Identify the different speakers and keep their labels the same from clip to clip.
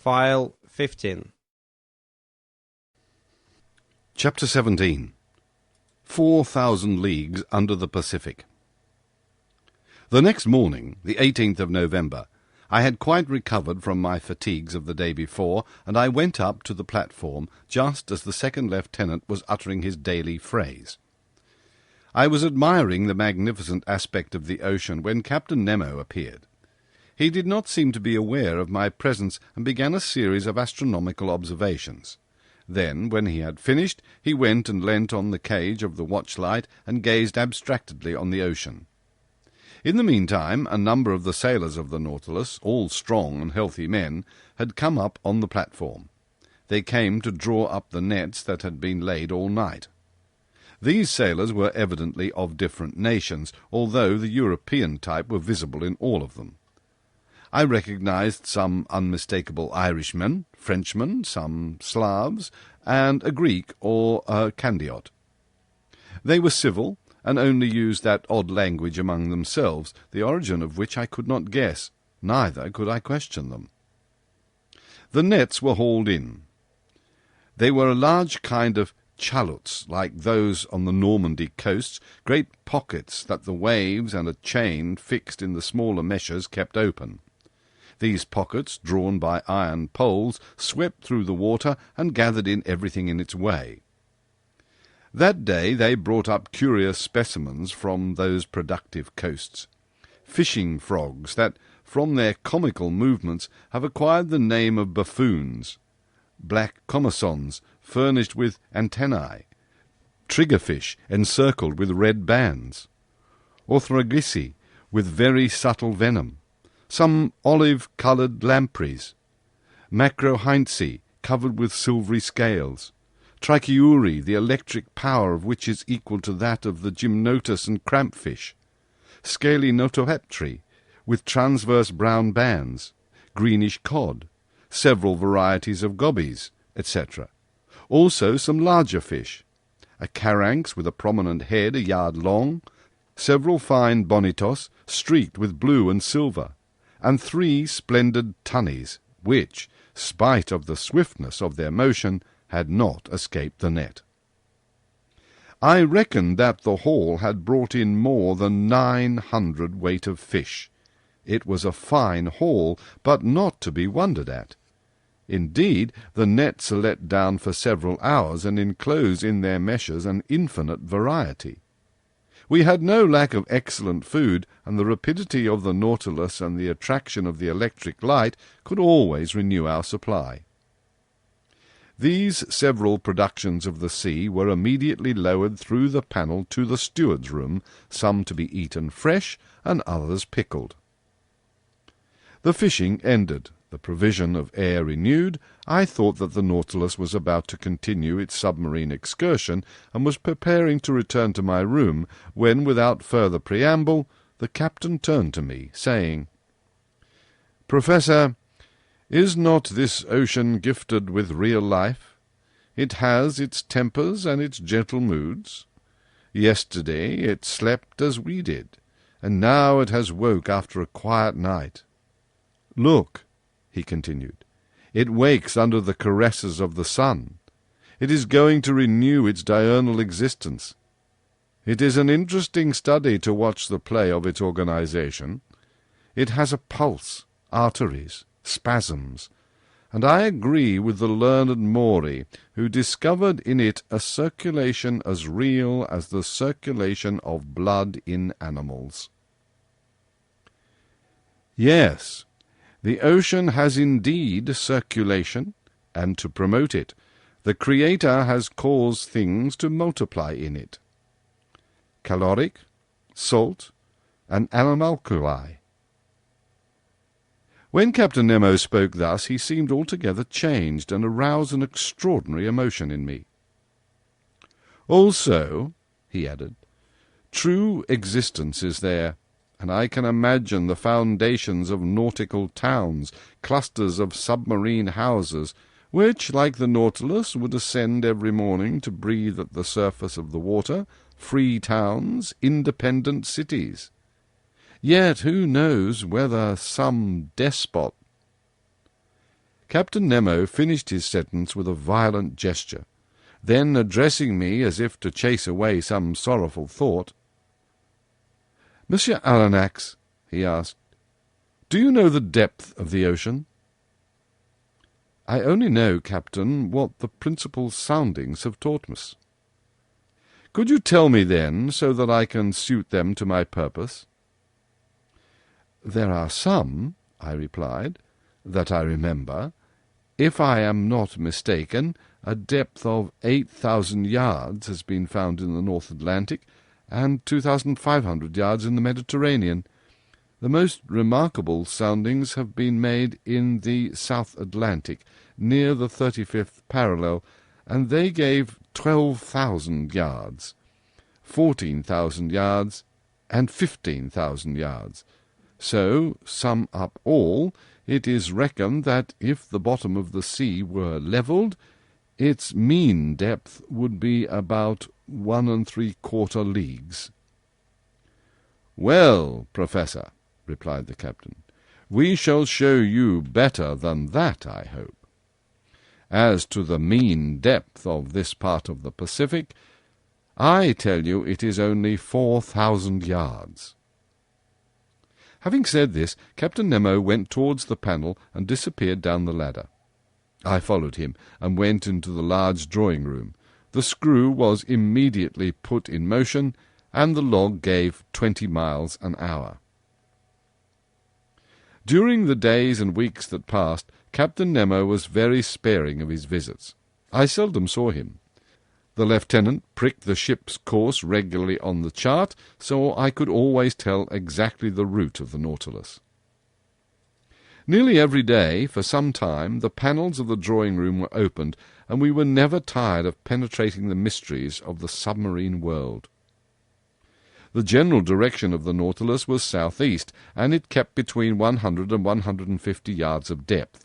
Speaker 1: File 15.
Speaker 2: Chapter 17. 4,000 Leagues Under the Pacific. The next morning, the 18th of November, I had quite recovered from my fatigues of the day before, and I went up to the platform just as the second lieutenant was uttering his daily phrase. I was admiring the magnificent aspect of the ocean when Captain Nemo appeared. He did not seem to be aware of my presence and began a series of astronomical observations. Then, when he had finished, he went and leant on the cage of the watchlight and gazed abstractedly on the ocean. In the meantime, a number of the sailors of the Nautilus, all strong and healthy men, had come up on the platform. They came to draw up the nets that had been laid all night. These sailors were evidently of different nations, although the European type were visible in all of them. I recognized some unmistakable Irishmen, Frenchmen, some Slavs, and a Greek or a Candiot. They were civil, and only used that odd language among themselves, the origin of which I could not guess, neither could I question them. The nets were hauled in. They were a large kind of chalots, like those on the Normandy coasts, great pockets that the waves and a chain fixed in the smaller meshes kept open. These pockets, drawn by iron poles, swept through the water and gathered in everything in its way. That day they brought up curious specimens from those productive coasts, fishing frogs that, from their comical movements, have acquired the name of buffoons, black commersons furnished with antennae, triggerfish encircled with red bands, orthragissi with very subtle venom, some olive-coloured lampreys, macrohynci covered with silvery scales, trichiuri, the electric power of which is equal to that of the gymnotus and crampfish, scaly notopetri with transverse brown bands, greenish cod, several varieties of gobies, etc. Also some larger fish, a caranx with a prominent head a yard long, several fine bonitos streaked with blue and silver, and 3 splendid tunnies, which, spite of the swiftness of their motion, had not escaped the net. I reckoned that the haul had brought in more than 900 weight of fish. It was a fine haul, but not to be wondered at. Indeed, the nets are let down for several hours and enclose in their meshes an infinite variety. We had no lack of excellent food, and the rapidity of the Nautilus and the attraction of the electric light could always renew our supply. These several productions of the sea were immediately lowered through the panel to the steward's room, some to be eaten fresh, and others pickled. The fishing ended, the provision of air renewed, I thought that the Nautilus was about to continue its submarine excursion, and was preparing to return to my room, when, without further preamble, the captain turned to me, saying, "Professor, is not this ocean gifted with real life? It has its tempers and its gentle moods. Yesterday it slept as we did, and now it has woke after a quiet night. Look," he continued, "it wakes under the caresses of the sun. It is going to renew its diurnal existence. It is an interesting study to watch the play of its organization. It has a pulse, arteries, spasms, and I agree with the learned Maury, who discovered in it a circulation as real as the circulation of blood in animals. Yes, the ocean has indeed circulation, and to promote it, the Creator has caused things to multiply in it. Caloric, salt, and animalculi. When Captain Nemo spoke thus, he seemed altogether changed, and aroused an extraordinary emotion in me. Also, he added, true existence is there, and I can imagine the foundations of nautical towns, clusters of submarine houses, which, like the Nautilus, would ascend every morning to breathe at the surface of the water, free towns, independent cities. Yet who knows whether some despot— Captain Nemo finished his sentence with a violent gesture. Then, addressing me as if to chase away some sorrowful thought, "Monsieur Aronnax," he asked, "do you know the depth of the ocean?" "I only know, Captain, what the principal soundings have taught us." "Could you tell me, then, so that I can suit them to my purpose?" "There are some," I replied, "that I remember. If I am not mistaken, a depth of 8,000 yards has been found in the North Atlantic, and 2,500 yards in the Mediterranean. The most remarkable soundings have been made in the South Atlantic, near the 35th parallel, and they gave 12,000 yards, 14,000 yards, and 15,000 yards. So, sum up all, it is reckoned that if the bottom of the sea were levelled, its mean depth would be about 1 3/4 leagues. "Well, Professor," replied the captain, "we shall show you better than that, I hope. As to the mean depth of this part of the Pacific, I tell you it is only 4,000 yards." Having said this, Captain Nemo went towards the panel and disappeared down the ladder. I followed him and went into the large drawing-room. The screw was immediately put in motion, and the log gave 20 miles an hour. During the days and weeks that passed, Captain Nemo was very sparing of his visits. I seldom saw him. The lieutenant pricked the ship's course regularly on the chart, so I could always tell exactly the route of the Nautilus. Nearly every day, for some time, the panels of the drawing-room were opened, and we were never tired of penetrating the mysteries of the submarine world. The general direction of the Nautilus was southeast, and it kept between 100 and 150 yards of depth.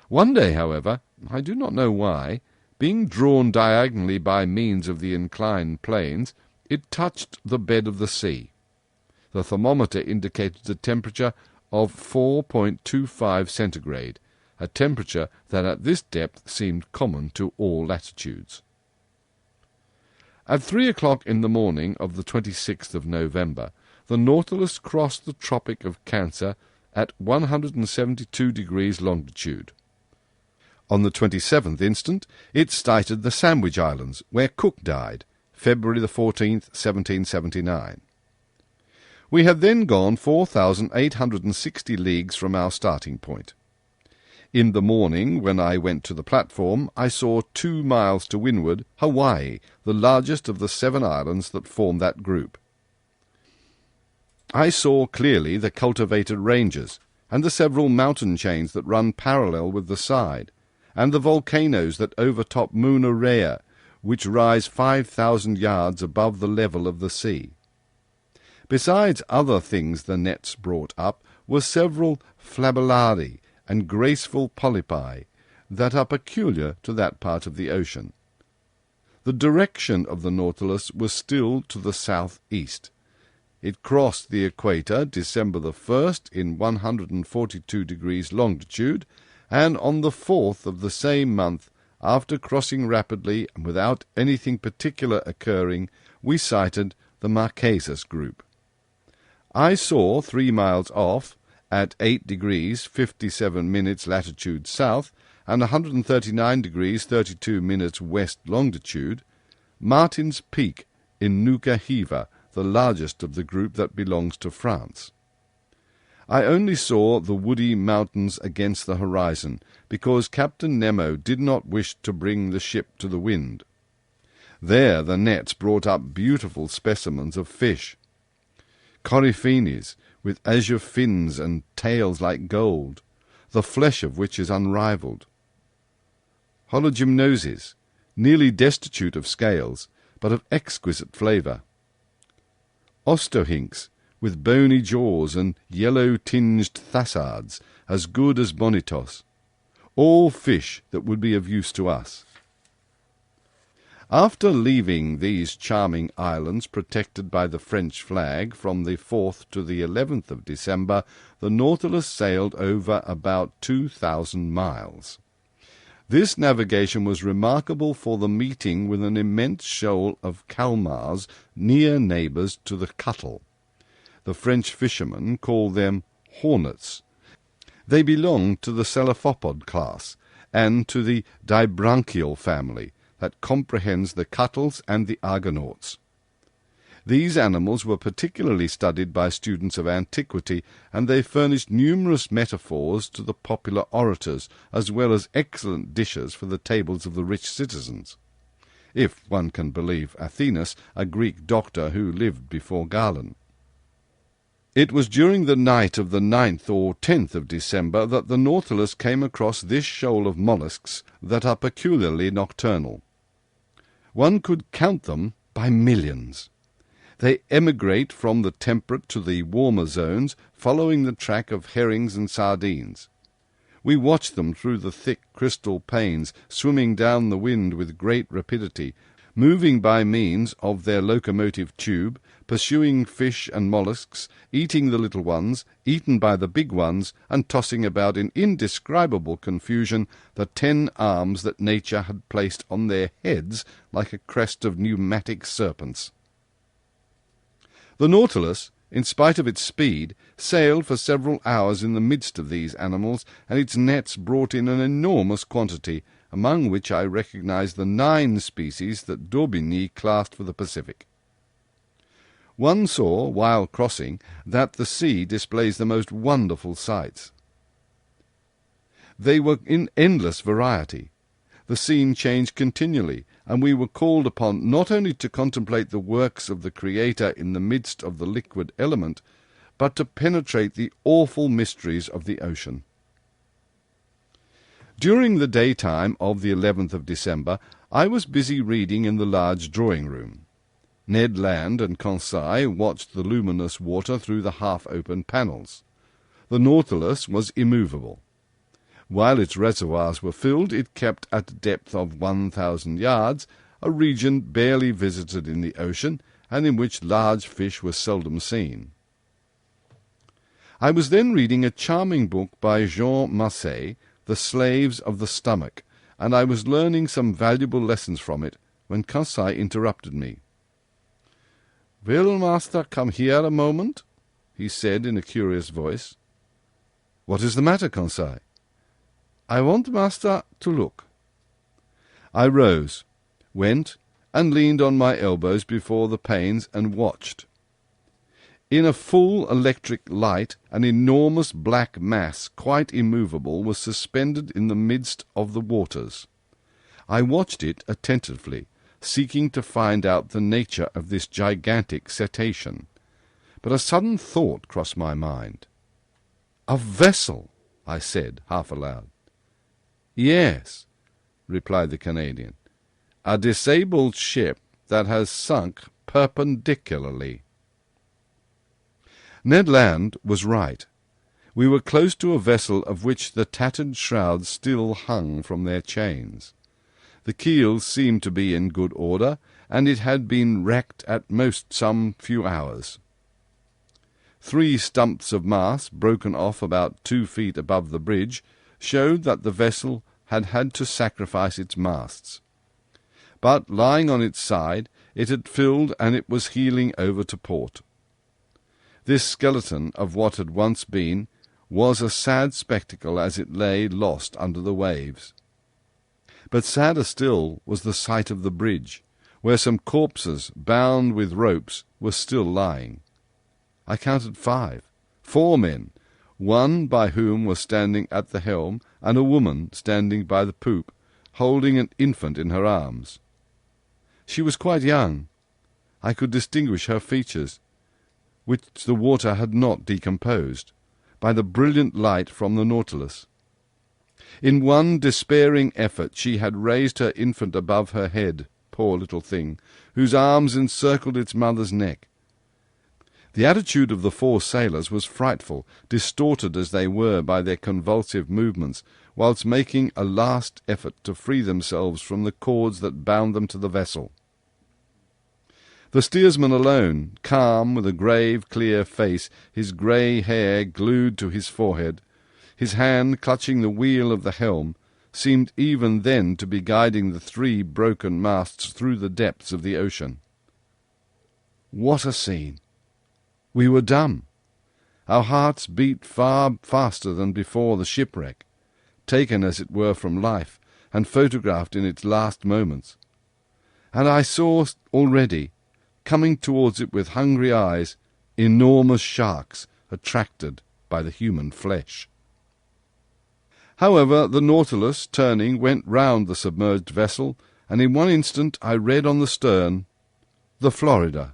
Speaker 2: One day, however, I do not know why, being drawn diagonally by means of the inclined planes, it touched the bed of the sea. The thermometer indicated a temperature of 4.25 centigrade, a temperature that at this depth seemed common to all latitudes. At 3 o'clock in the morning of the 26th of November, the Nautilus crossed the Tropic of Cancer at 172 degrees longitude. On the 27th instant, it sighted the Sandwich Islands, where Cook died, February the 14th, 1779. We had then gone 4,860 leagues from our starting point. In the morning, when I went to the platform, I saw 2 miles to windward Hawaii, the largest of the 7 islands that form that group. I saw clearly the cultivated ranges, and the several mountain chains that run parallel with the side, and the volcanoes that overtop Mauna Rea, which rise 5,000 yards above the level of the sea. Besides other things the nets brought up were several flabellari and graceful polypi that are peculiar to that part of the ocean. The direction of the Nautilus was still to the southeast. It crossed the equator December the 1st in 142 degrees longitude, and on the 4th of the same month, after crossing rapidly and without anything particular occurring, we sighted the Marquesas group. I saw 3 miles off, at 8 degrees 57 minutes latitude south and 139 degrees 32 minutes west longitude, Martin's Peak in Nuka Hiva, the largest of the group that belongs to France. I only saw the woody mountains against the horizon, because Captain Nemo did not wish to bring the ship to the wind. There the nets brought up beautiful specimens of fish. Coryphenes, with azure fins and tails like gold, the flesh of which is unrivalled. Hologymnoses, nearly destitute of scales, but of exquisite flavour. Ostohinks, with bony jaws and yellow-tinged thassards, as good as bonitos, all fish that would be of use to us. After leaving these charming islands protected by the French flag from the 4th to the 11th of December, the Nautilus sailed over about 2,000 miles. This navigation was remarkable for the meeting with an immense shoal of calmars, near neighbours to the cuttle. The French fishermen call them hornets. They belong to the Cephalopods class, and to the dibranchial family, that comprehends the cuttles and the argonauts. These animals were particularly studied by students of antiquity, and they furnished numerous metaphors to the popular orators, as well as excellent dishes for the tables of the rich citizens, if one can believe Athenus, a Greek doctor who lived before Galen. It was during the night of the 9th or 10th of December that the Nautilus came across this shoal of molluscs that are peculiarly nocturnal. One could count them by millions. They emigrate from the temperate to the warmer zones, following the track of herrings and sardines. We watch them through the thick crystal panes, swimming down the wind with great rapidity, moving by means of their locomotive tube, pursuing fish and molluscs, eating the little ones, eaten by the big ones, and tossing about in indescribable confusion the 10 arms that nature had placed on their heads like a crest of pneumatic serpents. The Nautilus, in spite of its speed, sailed for several hours in the midst of these animals, and its nets brought in an enormous quantity, among which I recognized the 9 species that D'Aubigny classed for the Pacific. One saw, while crossing, that the sea displays the most wonderful sights. They were in endless variety. The scene changed continually, and we were called upon not only to contemplate the works of the Creator in the midst of the liquid element, but to penetrate the awful mysteries of the ocean. During the daytime of the 11th of December, I was busy reading in the large drawing-room. Ned Land and Conseil watched the luminous water through the half-open panels. The Nautilus was immovable. While its reservoirs were filled, it kept at a depth of 1,000 yards, a region barely visited in the ocean, and in which large fish were seldom seen. I was then reading a charming book by Jean Macé, The Slaves of the Stomach, and I was learning some valuable lessons from it, when Conseil interrupted me. "Will master come here a moment?" he said in a curious voice. "What is the matter, Conseil?" "I want master to look." I rose, went, and leaned on my elbows before the panes and watched. In a full electric light, an enormous black mass, quite immovable, was suspended in the midst of the waters. I watched it attentively, seeking to find out the nature of this gigantic cetacean. But a sudden thought crossed my mind. "A vessel!" I said, half aloud. "Yes," replied the Canadian, "a disabled ship that has sunk perpendicularly." Ned Land was right. We were close to a vessel of which the tattered shrouds still hung from their chains. The keel seemed to be in good order, and it had been wrecked at most some few hours. 3 stumps of mast, broken off about 2 feet above the bridge, showed that the vessel had had to sacrifice its masts. But, lying on its side, it had filled, and it was heeling over to port. This skeleton of what had once been was a sad spectacle as it lay lost under the waves. But sadder still was the sight of the bridge, where some corpses, bound with ropes, were still lying. I counted 5, 4 men, one by whom was standing at the helm, and a woman standing by the poop, holding an infant in her arms. She was quite young. I could distinguish her features, which the water had not decomposed, by the brilliant light from the Nautilus. In one despairing effort she had raised her infant above her head, poor little thing, whose arms encircled its mother's neck. The attitude of the 4 sailors was frightful, distorted as they were by their convulsive movements, whilst making a last effort to free themselves from the cords that bound them to the vessel. The steersman alone, calm, with a grave, clear face, his grey hair glued to his forehead, his hand clutching the wheel of the helm, seemed even then to be guiding the 3 broken masts through the depths of the ocean. What a scene! We were dumb. Our hearts beat far faster than before the shipwreck, taken as it were from life, and photographed in its last moments. And I saw already, coming towards it with hungry eyes, enormous sharks attracted by the human flesh. However, the Nautilus, turning, went round the submerged vessel, and in one instant I read on the stern, "The Florida."